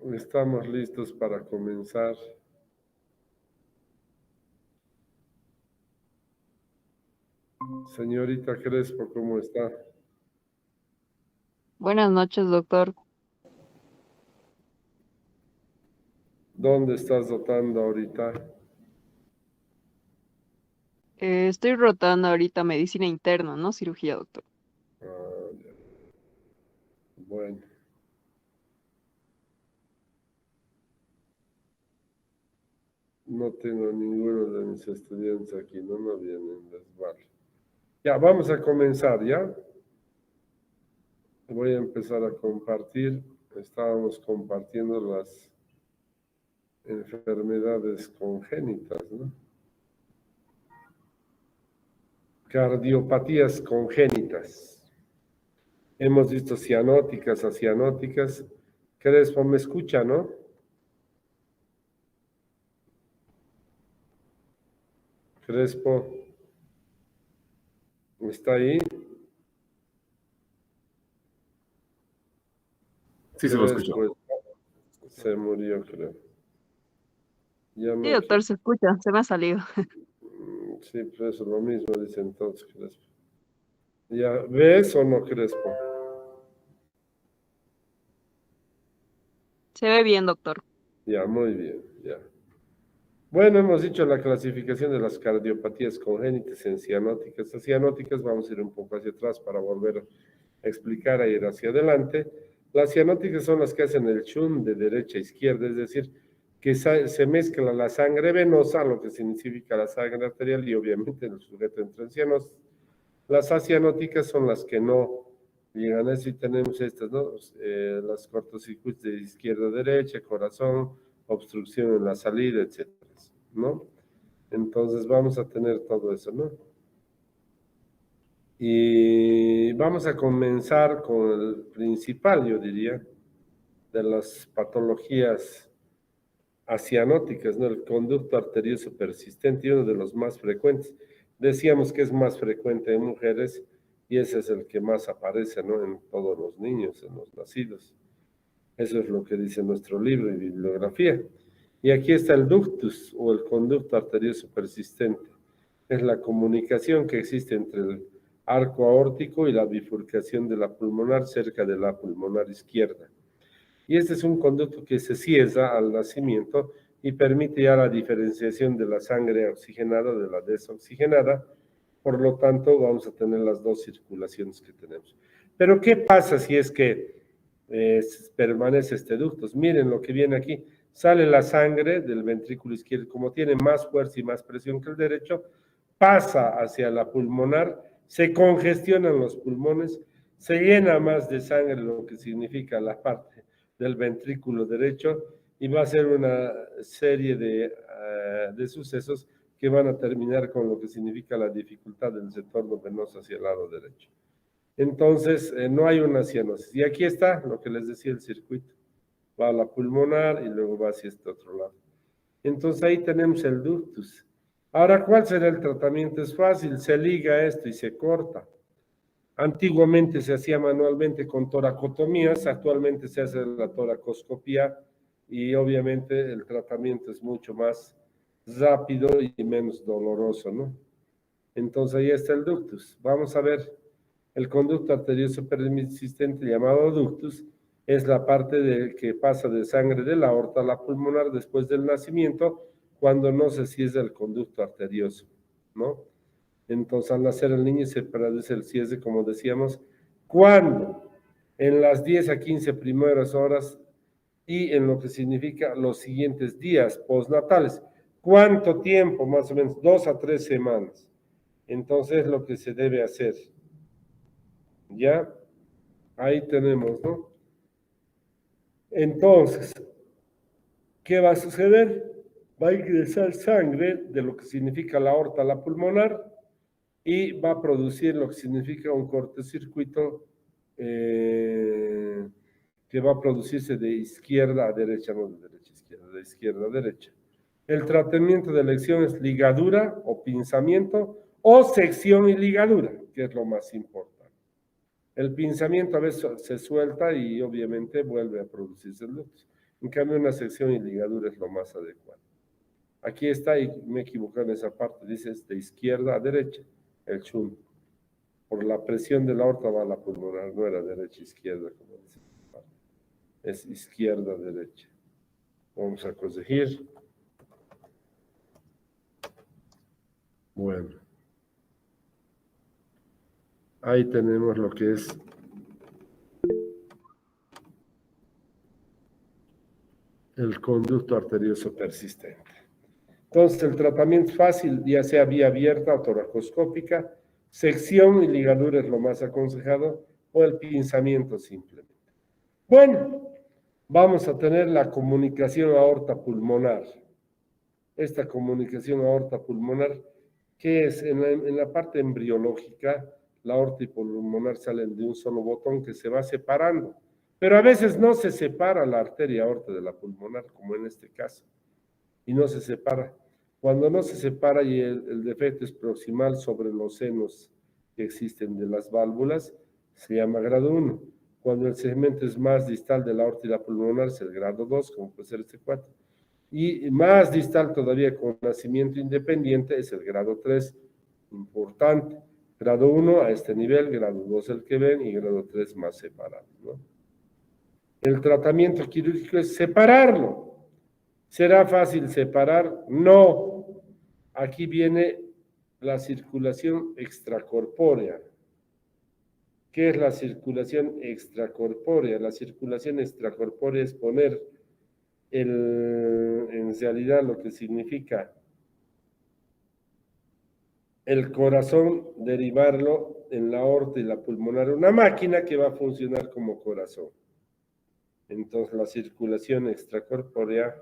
Estamos listos para comenzar. Señorita Crespo, ¿cómo está? Buenas noches, doctor. ¿Dónde estás rotando ahorita? Estoy rotando ahorita medicina interna, no cirugía, doctor. Ah, ya. Bueno, no tengo ninguno de mis estudiantes aquí, no vienen, les vale. Ya, vamos a comenzar, ¿ya? Voy a empezar a compartir. Estábamos compartiendo las enfermedades congénitas, ¿no? Cardiopatías congénitas. Hemos visto cianóticas, acianóticas. Crespo, ¿me escucha, no? Crespo, ¿está ahí? Sí, se lo escucho. Crespo se murió, creo. Ya Sí, no doctor, se escucha, se me ha salido. Sí, pues eso es lo mismo, dice entonces Crespo. ¿Ya ves o no, Crespo? Se ve bien, doctor. Ya, muy bien, ya. Bueno, hemos dicho la clasificación de las cardiopatías congénitas en cianóticas. Las cianóticas, vamos a ir un poco hacia atrás para volver a explicar, a ir hacia adelante. Las cianóticas son las que hacen el shunt de derecha a izquierda, es decir, que se mezcla la sangre venosa, lo que significa la sangre arterial, y obviamente el sujeto entra en cianos. Las acianóticas son las que no llegan a eso y tenemos estas, ¿no? Las cortocircuitos de izquierda a derecha, corazón, obstrucción en la salida, etcétera, ¿no? Entonces vamos a tener todo eso, ¿no? Y vamos a comenzar con el principal, yo diría, de las patologías acianóticas, ¿no? El conducto arterioso persistente y uno de los más frecuentes. Decíamos que es más frecuente en mujeres y ese es el que más aparece, ¿no? En todos los niños, en los nacidos. Eso es lo que dice nuestro libro y bibliografía. Y aquí está el ductus o el conducto arterioso persistente. Es la comunicación que existe entre el arco aórtico y la bifurcación de la pulmonar cerca de la pulmonar izquierda. Y este es un conducto que se cierra al nacimiento y permite ya la diferenciación de la sangre oxigenada de la desoxigenada. Por lo tanto, vamos a tener las dos circulaciones que tenemos. Pero, ¿qué pasa si es que permanece este ducto? Miren lo que viene aquí. Sale la sangre del ventrículo izquierdo, como tiene más fuerza y más presión que el derecho, pasa hacia la pulmonar, se congestionan los pulmones, se llena más de sangre, lo que significa la parte del ventrículo derecho, y va a ser una serie de sucesos que van a terminar con lo que significa la dificultad del retorno venoso hacia el lado derecho. Entonces, no hay una cianosis. Y aquí está lo que les decía el circuito. Va a la pulmonar y luego va hacia este otro lado. Entonces ahí tenemos el ductus. Ahora, ¿cuál será el tratamiento? Es fácil, se liga esto y se corta. Antiguamente se hacía manualmente con toracotomías, actualmente se hace la toracoscopía y obviamente el tratamiento es mucho más rápido y menos doloroso, ¿no? Entonces ahí está el ductus. Vamos a ver, el conducto arterioso persistente llamado ductus es la parte que pasa de sangre de la aorta a la pulmonar después del nacimiento cuando no se cierra el conducto arterioso, ¿no? Entonces, al nacer el niño se produce el cierre, como decíamos, cuando en las 10 a 15 primeras horas y en lo que significa los siguientes días postnatales. ¿Cuánto tiempo? Más o menos 2 a 3 semanas. Entonces, lo que se debe hacer. Ya, ahí tenemos, ¿no? Entonces, ¿qué va a suceder? Va a ingresar sangre de lo que significa la aorta a la pulmonar y va a producir lo que significa un cortocircuito que va a producirse de izquierda a derecha, no de derecha a izquierda, de izquierda a derecha. El tratamiento de elección es ligadura o pinzamiento o sección y ligadura, que es lo más importante. El pinzamiento a veces se suelta y obviamente vuelve a producirse el ductus. En cambio, una sección y ligadura es lo más adecuado. Aquí está, y me equivoqué en esa parte, dice de izquierda a derecha, el shunt. Por la presión de la aorta va a la pulmonar, no era derecha-izquierda, como dice. Es izquierda-derecha. Vamos a corregir. Bueno. Ahí tenemos lo que es el conducto arterioso persistente. Entonces, el tratamiento es fácil, ya sea vía abierta o toracoscópica, sección y ligadura es lo más aconsejado, o el pinzamiento simplemente. Bueno, vamos a tener la comunicación aorta-pulmonar. Esta comunicación aorta-pulmonar, que es en la parte embriológica, la aorta y pulmonar salen de un solo botón que se va separando. Pero a veces no se separa la arteria aorta de la pulmonar, como en este caso. Y no se separa. Cuando no se separa y el defecto es proximal sobre los senos que existen de las válvulas, se llama grado 1. Cuando el segmento es más distal de la aorta y la pulmonar, es el grado 2, como puede ser este 4. Y más distal todavía con nacimiento independiente es el grado 3, importante. Grado 1 a este nivel, grado 2 el que ven y grado 3 más separado, ¿no? El tratamiento quirúrgico es separarlo. ¿Será fácil separar? No. Aquí viene la circulación extracorpórea. ¿Qué es la circulación extracorpórea? La circulación extracorpórea es poner en realidad lo que significa el corazón, derivarlo en la aorta y la pulmonar, una máquina que va a funcionar como corazón. Entonces la circulación extracorpórea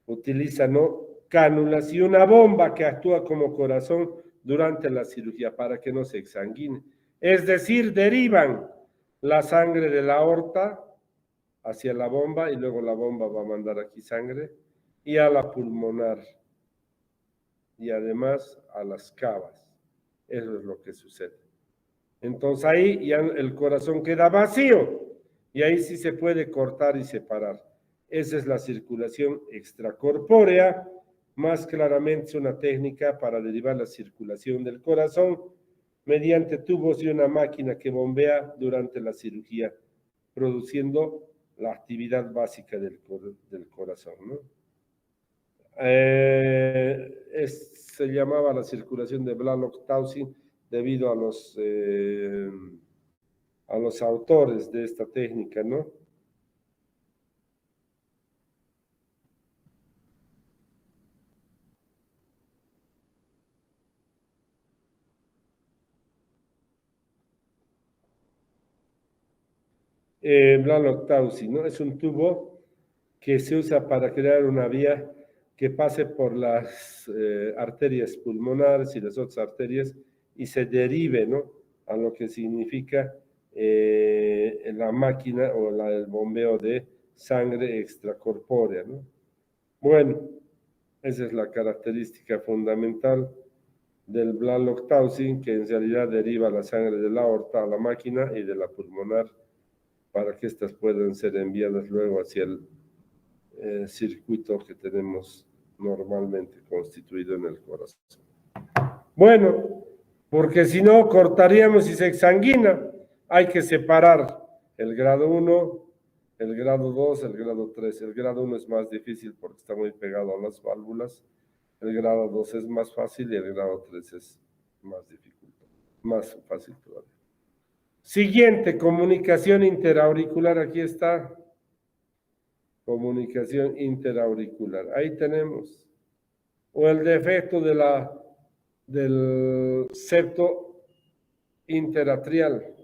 utiliza, ¿no?, cánulas y una bomba que actúa como corazón durante la cirugía para que no se exsanguine. Es decir, derivan la sangre de la aorta hacia la bomba y luego la bomba va a mandar aquí sangre y a la pulmonar y además a las cavas. Eso es lo que sucede. Entonces ahí ya el corazón queda vacío y ahí sí se puede cortar y separar. Esa es la circulación extracorpórea. Más claramente es una técnica para derivar la circulación del corazón mediante tubos y una máquina que bombea durante la cirugía, produciendo la actividad básica del corazón, ¿no? Se llamaba la circulación de Blalock-Taussig debido a los autores de esta técnica, ¿no? Blalock-Taussig, ¿no? Es un tubo que se usa para crear una vía que pase por las arterias pulmonares y las otras arterias y se derive, ¿no?, a lo que significa la máquina o el bombeo de sangre extracorpórea, ¿no? Bueno, esa es la característica fundamental del Blalock-Taussig, que en realidad deriva la sangre de la aorta a la máquina y de la pulmonar para que éstas puedan ser enviadas luego hacia el circuito que tenemos normalmente constituido en el corazón. Bueno, porque si no cortaríamos y se exsanguina. Hay que separar el grado 1, el grado 2, el grado 3. El grado 1 es más difícil porque está muy pegado a las válvulas. El grado 2 es más fácil y el grado 3 es más dificultoso, más fácil todavía. Siguiente, comunicación interauricular. Aquí está. Comunicación interauricular. Ahí tenemos. O el defecto del septo interatrial.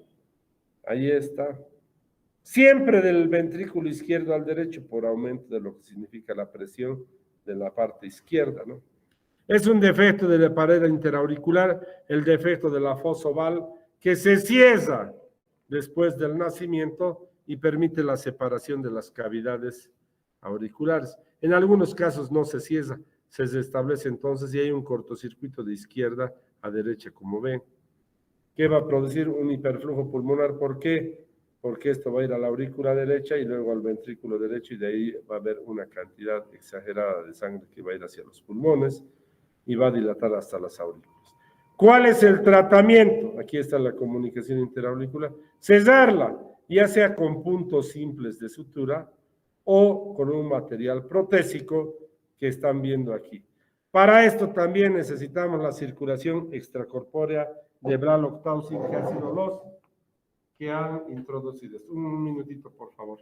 Ahí está. Siempre del ventrículo izquierdo al derecho por aumento de lo que significa la presión de la parte izquierda, ¿no? Es un defecto de la pared interauricular, el defecto de la fosa oval que se cierra después del nacimiento y permite la separación de las cavidades auriculares. En algunos casos no se cierra, se establece entonces y hay un cortocircuito de izquierda a derecha, como ven, que va a producir un hiperflujo pulmonar. ¿Por qué? Porque esto va a ir a la aurícula derecha y luego al ventrículo derecho, y de ahí va a haber una cantidad exagerada de sangre que va a ir hacia los pulmones y va a dilatar hasta las aurículas. ¿Cuál es el tratamiento? Aquí está la comunicación interauricular. Cesarla, ya sea con puntos simples de sutura o con un material protésico que están viendo aquí. Para esto también necesitamos la circulación extracorpórea de Braloxtaucin, que han sido los que han introducido esto. Un minutito, por favor.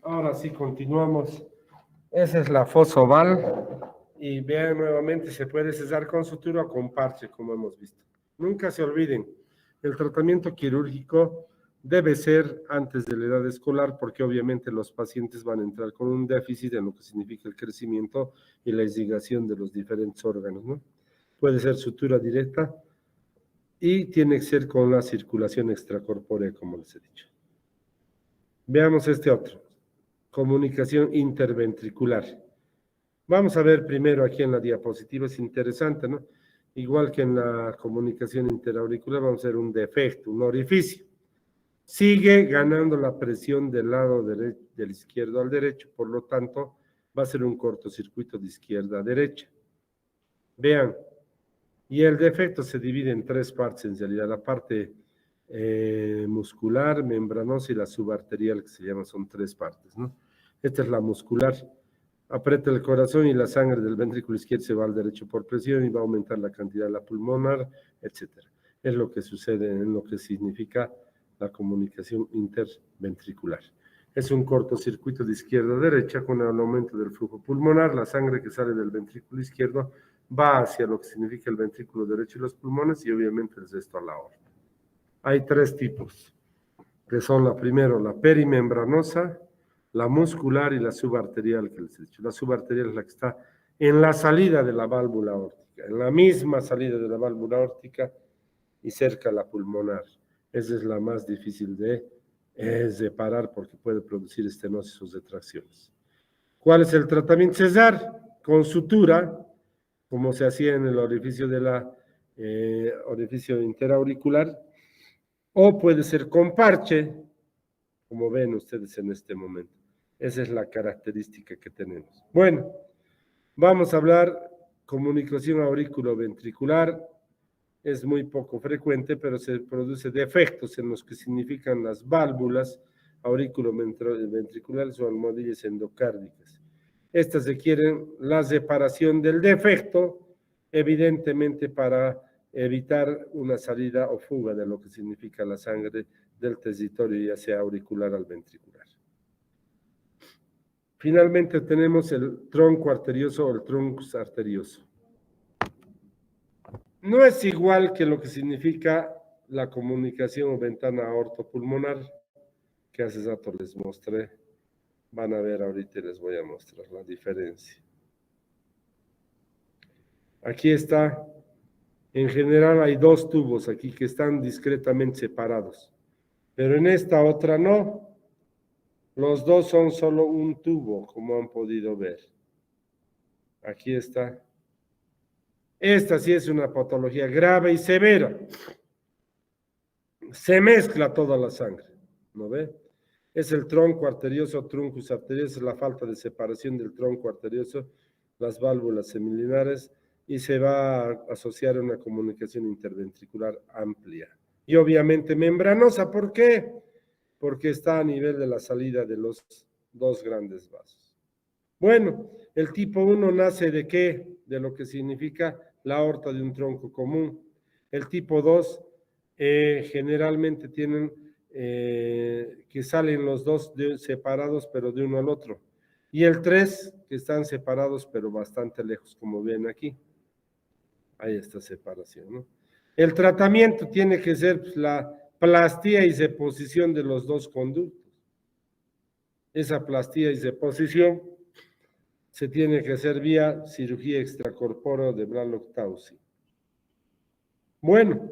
Ahora sí, continuamos. Esa es la fosa oval. Y vean nuevamente, se puede cesar con sutura o con parche, como hemos visto. Nunca se olviden, el tratamiento quirúrgico debe ser antes de la edad escolar, porque obviamente los pacientes van a entrar con un déficit en lo que significa el crecimiento y la irrigación de los diferentes órganos, ¿no? Puede ser sutura directa y tiene que ser con la circulación extracorpórea, como les he dicho. Veamos este otro, comunicación interventricular. Vamos a ver primero aquí en la diapositiva, es interesante, ¿no? Igual que en la comunicación interauricular, vamos a ver un defecto, un orificio. Sigue ganando la presión del lado del izquierdo al derecho, por lo tanto, va a ser un cortocircuito de izquierda a derecha. Vean, y el defecto se divide en tres partes en realidad, la parte muscular, membranosa y la subarterial, que se llama, son tres partes, ¿no? Esta es la muscular. Aprieta el corazón y la sangre del ventrículo izquierdo se va al derecho por presión y va a aumentar la cantidad de la pulmonar, etc. Es lo que sucede en lo que significa la comunicación interventricular. Es un cortocircuito de izquierda a derecha con el aumento del flujo pulmonar. La sangre que sale del ventrículo izquierdo va hacia lo que significa el ventrículo derecho y los pulmones y obviamente el resto a la aorta. Hay tres tipos, que son la primero, la perimembranosa, la muscular y la subarterial que les he dicho. La subarterial es la que está en la salida de la válvula aórtica, en la misma salida de la válvula aórtica y cerca a la pulmonar. Esa es la más difícil de separar porque puede producir estenosis o retracciones. ¿Cuál es el tratamiento? Cesar con sutura, como se hacía en el orificio de la orificio interauricular, o puede ser con parche, como ven ustedes en este momento. Esa es la característica que tenemos. Bueno, vamos a hablar comunicación auriculoventricular. Es muy poco frecuente, pero se produce defectos en los que significan las válvulas auriculoventriculares o almohadillas endocárdicas. Estas requieren la separación del defecto, evidentemente para evitar una salida o fuga de lo que significa la sangre del territorio, ya sea auricular al ventricular. Finalmente tenemos el tronco arterioso o el truncus arterioso. No es igual que lo que significa la comunicación o ventana aortopulmonar, que hace rato les mostré. Van a ver ahorita y les voy a mostrar la diferencia. Aquí está. En general hay dos tubos aquí que están discretamente separados, pero en esta otra no. Los dos son solo un tubo, como han podido ver. Aquí está. Esta sí es una patología grave y severa. Se mezcla toda la sangre, ¿no ve? Es el tronco arterioso, truncus arterioso, es la falta de separación del tronco arterioso, las válvulas semilineares, y se va a asociar a una comunicación interventricular amplia. Y obviamente membranosa, ¿por qué? Porque está a nivel de la salida de los dos grandes vasos. Bueno, el tipo 1 nace de ¿qué? De lo que significa la aorta de un tronco común. El tipo 2 generalmente tienen que salen los dos separados, pero de uno al otro. Y el 3, que están separados, pero bastante lejos, como ven aquí. Hay esta separación, ¿no? El tratamiento tiene que ser pues, la plastía y seposición de los dos conductos. Esa plastía y seposición se tiene que hacer vía cirugía extracorpórea de Blalock-Taussig. Bueno,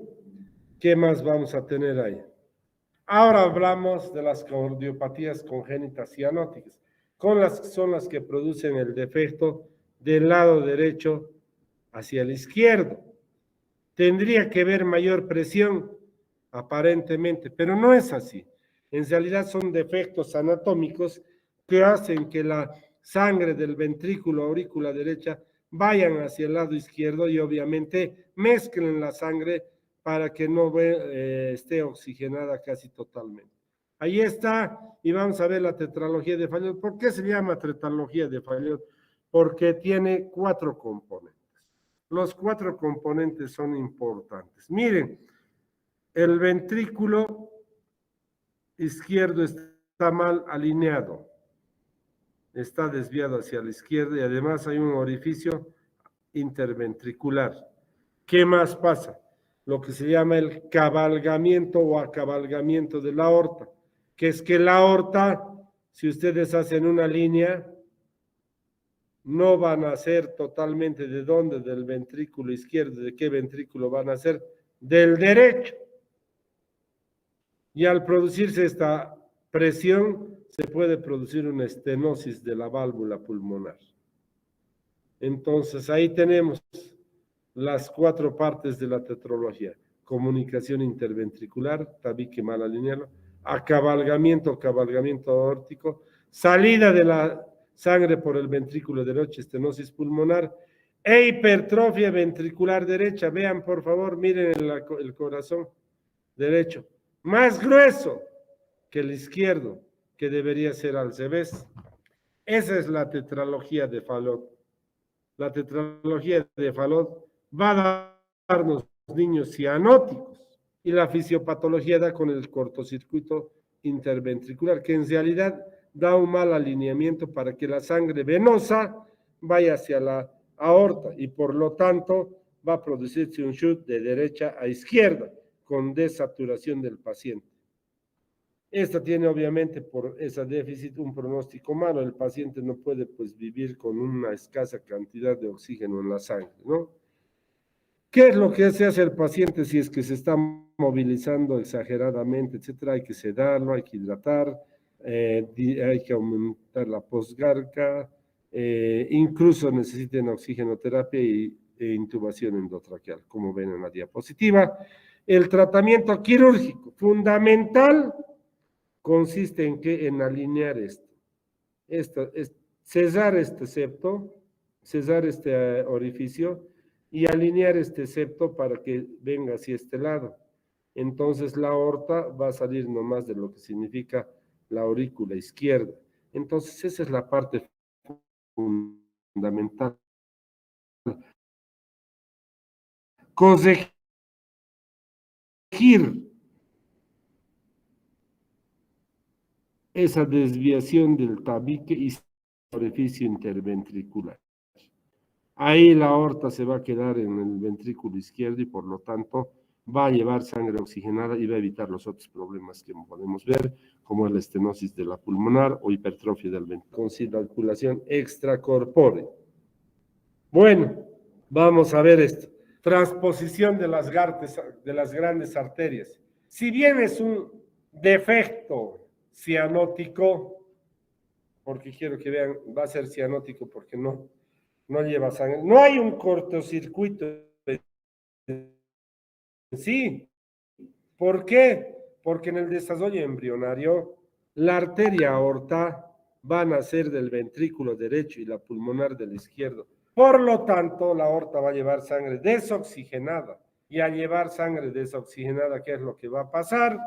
¿qué más vamos a tener ahí? Ahora hablamos de las cardiopatías congénitas cianóticas, son las que producen el defecto del lado derecho hacia el izquierdo. Tendría que haber mayor presión, aparentemente, pero no es así. En realidad son defectos anatómicos que hacen que la sangre del ventrículo aurícula derecha vayan hacia el lado izquierdo y obviamente mezclen la sangre para que no esté oxigenada casi totalmente. Ahí está, y vamos a ver la tetralogía de Fallot. ¿Por qué se llama tetralogía de Fallot? Porque tiene 4 componentes. Los 4 componentes son importantes. Miren, el ventrículo izquierdo está mal alineado, está desviado hacia la izquierda y además hay un orificio interventricular. ¿Qué más pasa? Lo que se llama el cabalgamiento o acabalgamiento de la aorta, que es que la aorta, si ustedes hacen una línea, no van a ser totalmente de dónde, del ventrículo izquierdo, de qué ventrículo van a ser, del derecho. Y al producirse esta presión, se puede producir una estenosis de la válvula pulmonar. Entonces, ahí tenemos las 4 partes de la tetralogía: comunicación interventricular, tabique mal alineado, acabalgamiento aórtico, salida de la sangre por el ventrículo derecho, estenosis pulmonar, e hipertrofia ventricular derecha. Vean, por favor, miren el corazón derecho, más grueso que el izquierdo, que debería ser al revés. Esa es la tetralogía de Fallot. La tetralogía de Fallot va a darnos niños cianóticos. Y la fisiopatología da con el cortocircuito interventricular, que en realidad da un mal alineamiento para que la sangre venosa vaya hacia la aorta y por lo tanto va a producirse un shoot de derecha a izquierda con desaturación del paciente. Esta tiene obviamente por ese déficit un pronóstico malo. El paciente no puede pues vivir con una escasa cantidad de oxígeno en la sangre, ¿no? ¿Qué es lo que se hace al paciente si es que se está movilizando exageradamente, etcétera? Hay que sedarlo, hay que hidratar, hay que aumentar la posgarca, incluso necesitan oxigenoterapia e intubación endotraqueal, como ven en la diapositiva. El tratamiento quirúrgico fundamental consiste en que en alinear esto es cesar este septo, cesar este orificio y alinear este septo para que venga hacia este lado. Entonces la aorta va a salir nomás de lo que significa la aurícula izquierda. Entonces esa es la parte fundamental. Corregir esa desviación del tabique y orificio interventricular. Ahí la aorta se va a quedar en el ventrículo izquierdo y por lo tanto va a llevar sangre oxigenada y va a evitar los otros problemas que podemos ver, como la estenosis de la pulmonar o hipertrofia del ventrículo, con circulación extracorpórea. Bueno, vamos a ver esto. Transposición de las grandes arterias. Si bien es un defecto cianótico, porque quiero que vean, va a ser cianótico porque no lleva sangre. No hay un cortocircuito en sí. ¿Por qué? Porque en el desarrollo embrionario, la arteria aorta va a nacer del ventrículo derecho y la pulmonar del izquierdo. Por lo tanto, la aorta va a llevar sangre desoxigenada. Y al llevar sangre desoxigenada, ¿qué es lo que va a pasar?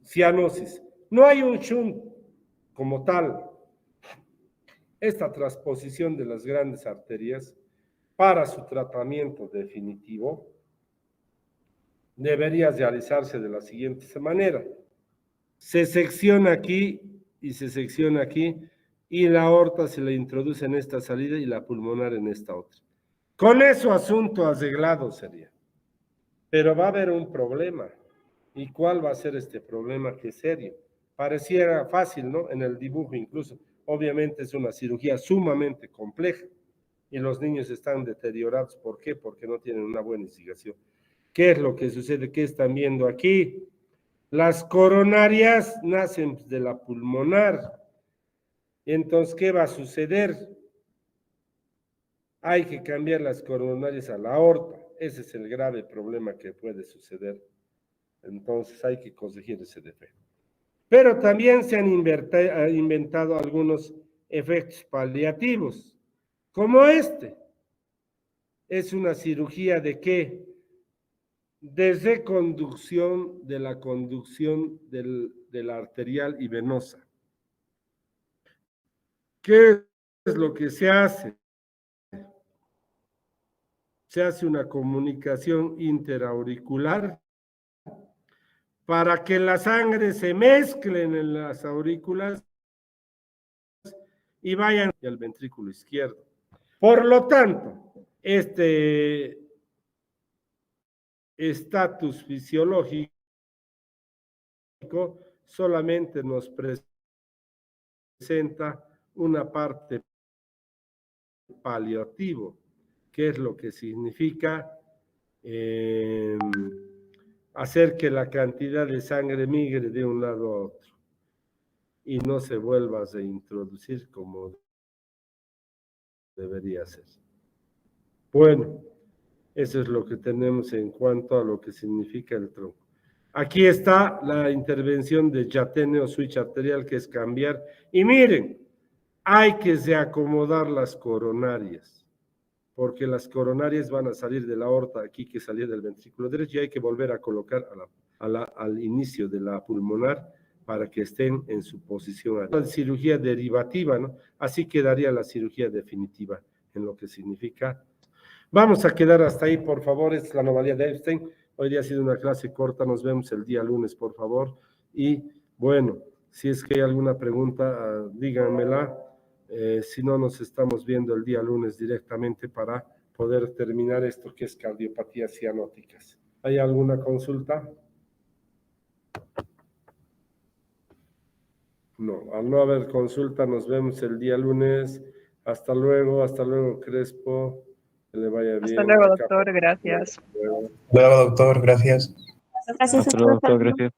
Cianosis. No hay un shunt como tal. Esta transposición de las grandes arterias para su tratamiento definitivo debería realizarse de la siguiente manera. Se secciona aquí y se secciona aquí y la aorta se le introduce en esta salida y la pulmonar en esta otra. Con eso asunto arreglado sería. Pero va a haber un problema. ¿Y cuál va a ser este problema? Que es serio. Pareciera fácil, ¿no? En el dibujo incluso. Obviamente es una cirugía sumamente compleja y los niños están deteriorados. ¿Por qué? Porque no tienen una buena investigación. ¿Qué es lo que sucede? ¿Qué están viendo aquí? Las coronarias nacen de la pulmonar. Entonces, ¿qué va a suceder? Hay que cambiar las coronarias a la aorta. Ese es el grave problema que puede suceder. Entonces, hay que corregir ese defecto. Pero también se han inventado algunos efectos paliativos, como este. Es una cirugía de ¿qué? De reconducción de la conducción de la arterial y venosa. ¿Qué es lo que se hace? Se hace una comunicación interauricular para que la sangre se mezcle en las aurículas y vayan al ventrículo izquierdo. Por lo tanto, este estatus fisiológico solamente nos presenta una parte paliativo, que es lo que significa hacer que la cantidad de sangre migre de un lado a otro y no se vuelva a reintroducir como debería ser. Bueno, eso es lo que tenemos en cuanto a lo que significa el tronco. Aquí está la intervención de Yatene o switch arterial, que es cambiar. Y miren, hay que reacomodar las coronarias, porque las coronarias van a salir de la aorta aquí, que salía del ventrículo derecho, y hay que volver a colocar al inicio de la pulmonar para que estén en su posición. La cirugía derivativa, ¿no? Así quedaría la cirugía definitiva en lo que significa. Vamos a quedar hasta ahí, por favor. Es la anomalía de Epstein. Hoy día ha sido una clase corta. Nos vemos el día lunes, por favor. Y bueno, si es que hay alguna pregunta, díganmela. Si no, nos estamos viendo el día lunes directamente para poder terminar esto que es cardiopatías cianóticas. ¿Hay alguna consulta? No, al no haber consulta, nos vemos el día lunes. Hasta luego, Crespo. Que le vaya bien. Hasta luego, doctor. Gracias. Hasta luego. Luego, doctor, gracias. Gracias, Hasta luego, doctor, gracias.